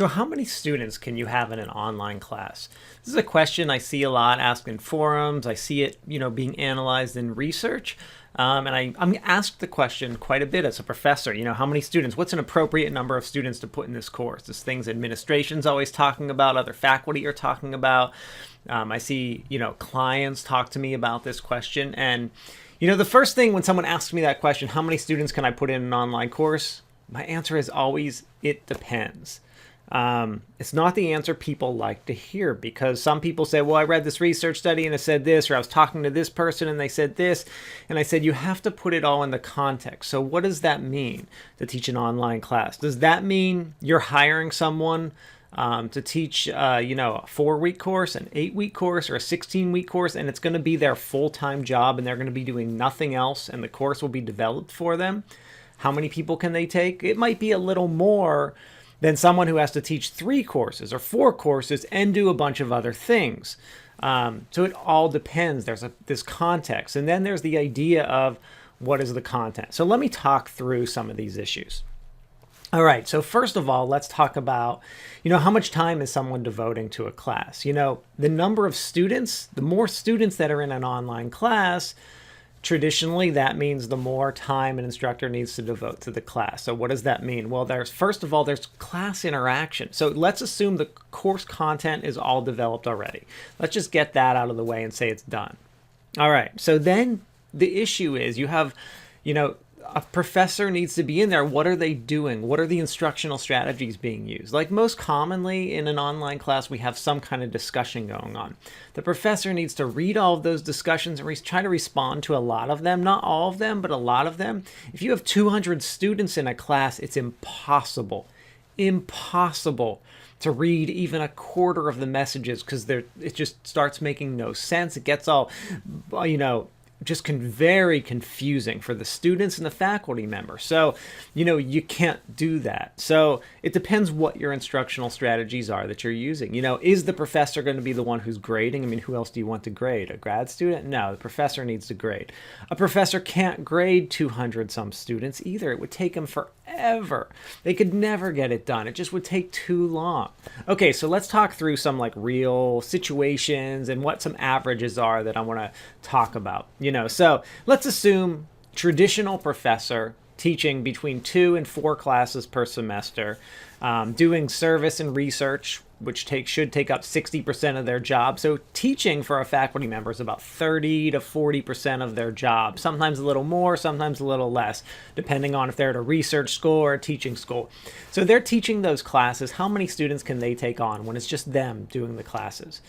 So how many students can you have in an online class? This is a question I see a lot asked in forums. I see it, being analyzed in research. I'm asked the question quite a bit as a professor. How many students? What's an appropriate number of students to put in this course? There's things administration's always talking about, other faculty are talking about. I see, clients talk to me about this question. And, the first thing when someone asks me that question, how many students can I put in an online course? My answer is always, it depends. It's not the answer people like to hear, because some people say, well, I read this research study and it said this, or I was talking to this person and they said this. And I said, you have to put it all in the context. So what does that mean to teach an online class? Does that mean you're hiring someone to teach, a 4-week course, an 8-week course, or a 16-week course, and it's going to be their full-time job and they're going to be doing nothing else and the course will be developed for them? How many people can they take? It might be a little more than someone who has to teach 3 courses or 4 courses and do a bunch of other things. So it all depends. There's this context. And then there's the idea of what is the content. So let me talk through some of these issues. All right. So first of all, let's talk about, how much time is someone devoting to a class? The number of students, the more students that are in an online class, traditionally, that means the more time an instructor needs to devote to the class. So what does that mean? Well, first of all, there's class interaction. So let's assume the course content is all developed already. Let's just get that out of the way and say it's done. All right. So then the issue is you have, a professor needs to be in there. What are they doing? What are the instructional strategies being used? Like most commonly in an online class, we have some kind of discussion going on. The professor needs to read all of those discussions and try to respond to a lot of them. Not all of them, but a lot of them. If you have 200 students in a class, it's impossible to read even a quarter of the messages, because it just starts making no sense. It gets all, just very confusing for the students and the faculty members. So, you can't do that. So it depends what your instructional strategies are that you're using. Is the professor going to be the one who's grading? I mean, who else do you want to grade? A grad student? No, the professor needs to grade. A professor can't grade 200 some students either. It would take them forever. They could never get it done. It just would take too long. Okay, so let's talk through some real situations and what some averages are that I want to talk about. So let's assume traditional professor teaching between 2 and 4 classes per semester, doing service and research, which should take up 60% of their job. So teaching for a faculty member is about 30 to 40% of their job, sometimes a little more, sometimes a little less, depending on if they're at a research school or a teaching school. So they're teaching those classes. How many students can they take on when it's just them doing the classes?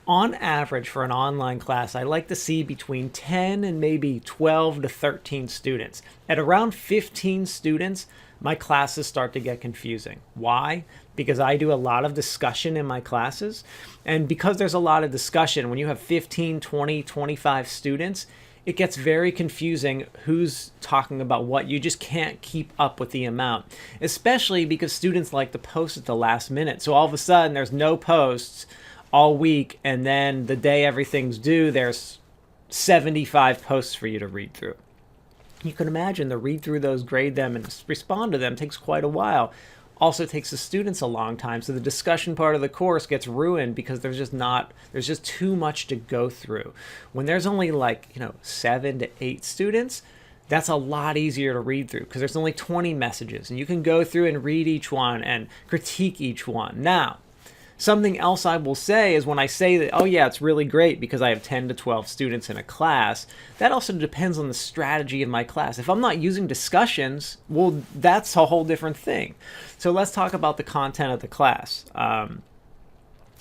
On average, for an online class, I like to see between 10 and maybe 12 to 13 students. At around 15 students, my classes start to get confusing. Why? Because I do a lot of discussion in my classes. And because there's a lot of discussion, when you have 15, 20, 25 students, it gets very confusing who's talking about what. You just can't keep up with the amount, especially because students like to post at the last minute. So all of a sudden, there's no posts all week, and then the day everything's due, there's 75 posts for you to read through. You can imagine to read through those, grade them, and respond to them takes quite a while. Also takes the students a long time, so the discussion part of the course gets ruined because there's just too much to go through. When there's only 7 to 8 students, that's a lot easier to read through because there's only 20 messages, and you can go through and read each one and critique each one. Now, something else I will say is when I say that, oh yeah, it's really great because I have 10 to 12 students in a class, that also depends on the strategy of my class. If I'm not using discussions, well, that's a whole different thing. So let's talk about the content of the class. Am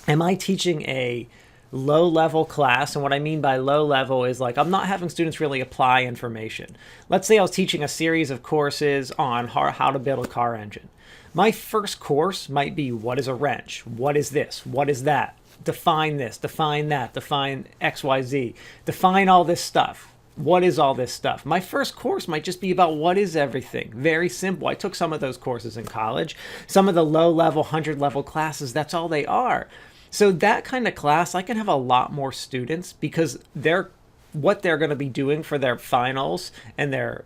I teaching a low-level class? And what I mean by low-level is I'm not having students really apply information. Let's say I was teaching a series of courses on how to build a car engine. My first course might be, what is a wrench? What is this? What is that? Define this, define that, define XYZ, define all this stuff. What is all this stuff? My first course might just be about what is everything. Very simple. I took some of those courses in college. Some of the low-level, 100-level classes, that's all they are. So that kind of class, I can have a lot more students because what they're going to be doing for their finals and their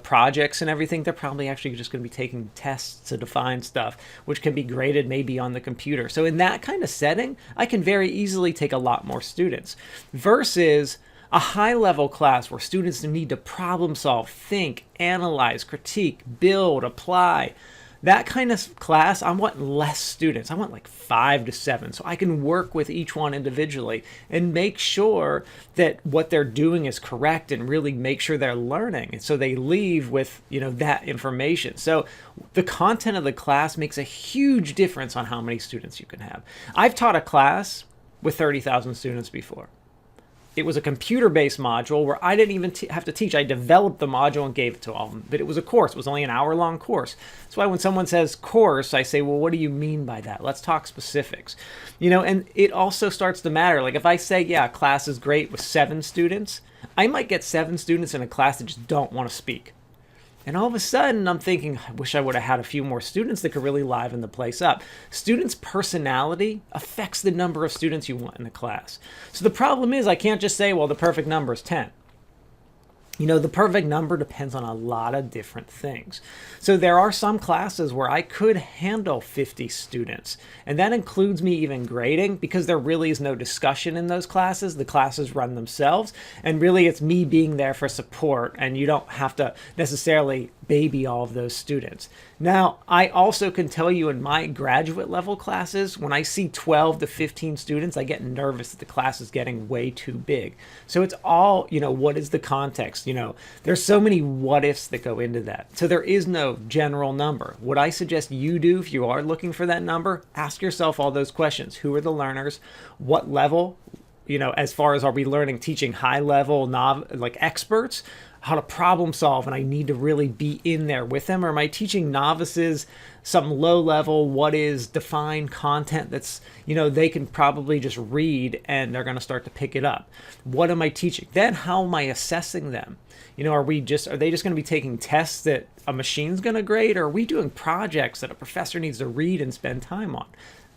projects and everything, they're probably actually just going to be taking tests to define stuff, which can be graded maybe on the computer. So in that kind of setting, I can very easily take a lot more students versus a high-level class where students need to problem solve, think, analyze, critique, build, apply. That kind of class, I want less students. I want like 5 to 7, so I can work with each one individually and make sure that what they're doing is correct and really make sure they're learning. And so they leave with, that information. So the content of the class makes a huge difference on how many students you can have. I've taught a class with 30,000 students before. It was a computer-based module where I didn't even have to teach. I developed the module and gave it to all of them. But it was a course. It was only an hour-long course. That's why when someone says course, I say, well, what do you mean by that? Let's talk specifics. And it also starts to matter. Like if I say, yeah, class is great with 7 students, I might get 7 students in a class that just don't want to speak. And all of a sudden, I'm thinking, I wish I would have had a few more students that could really liven the place up. Students' personality affects the number of students you want in the class. So the problem is I can't just say, well, the perfect number is 10. The perfect number depends on a lot of different things. So there are some classes where I could handle 50 students, and that includes me even grading because there really is no discussion in those classes. The classes run themselves, and really it's me being there for support, and you don't have to necessarily baby all of those students. Now, I also can tell you in my graduate level classes, when I see 12 to 15 students, I get nervous that the class is getting way too big. So it's all, what is the context? There's so many what ifs that go into that. So there is no general number. What I suggest you do if you are looking for that number, ask yourself all those questions. Who are the learners? What level? As far as are we teaching high level, like experts, how to problem solve, and I need to really be in there with them? Or am I teaching novices some low level, what is defined content that's, they can probably just read and they're going to start to pick it up? What am I teaching? Then how am I assessing them? Are they just going to be taking tests that a machine's going to grade, or are we doing projects that a professor needs to read and spend time on?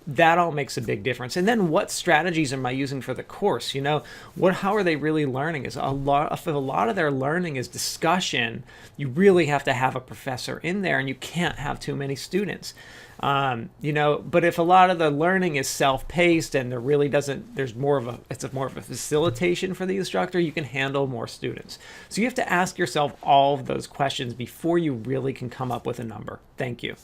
That all makes a big difference. And then what strategies am I using for the course? How are they really learning? If a lot of their learning is discussion, you really have to have a professor in there, and you can't have too many students. But if a lot of the learning is self-paced and there really it's more of a facilitation for the instructor, you can handle more students. So you have to ask yourself all of those questions before you really can come up with a number. Thank you.